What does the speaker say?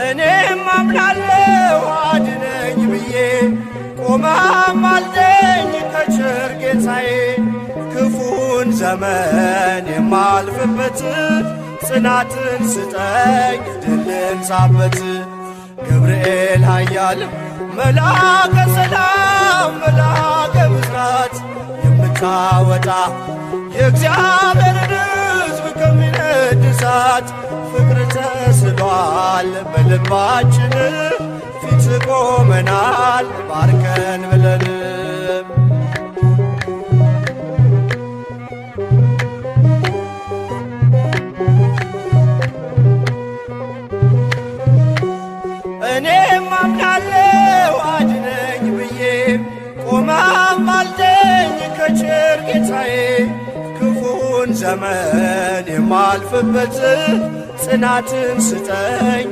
እኔም አምናለሁ አድነኝ ብዬ ቆመህ አልደኝ ከቸር ጌታዬ። ክፉን ዘመን የማልፍበት ጽናትን ስጠኝ ድልን ሳበት። ገብርኤል ኃያል መልአከ ሰላም መልአከ ብስራት የምታወጣ የእግዚአብሔርን ሕዝብ ከሚነድ እሳት ፍቅር ተስሏል በልባችን ፊት ቆመናል ባርከን ብለን። እኔም አምናለሁ አድነኝ ብዬ ቆመህ አልደኝ ከቸር ጌታዬ። ክፉን ዘመን የማልፍበት ጽናትን ስጠኝ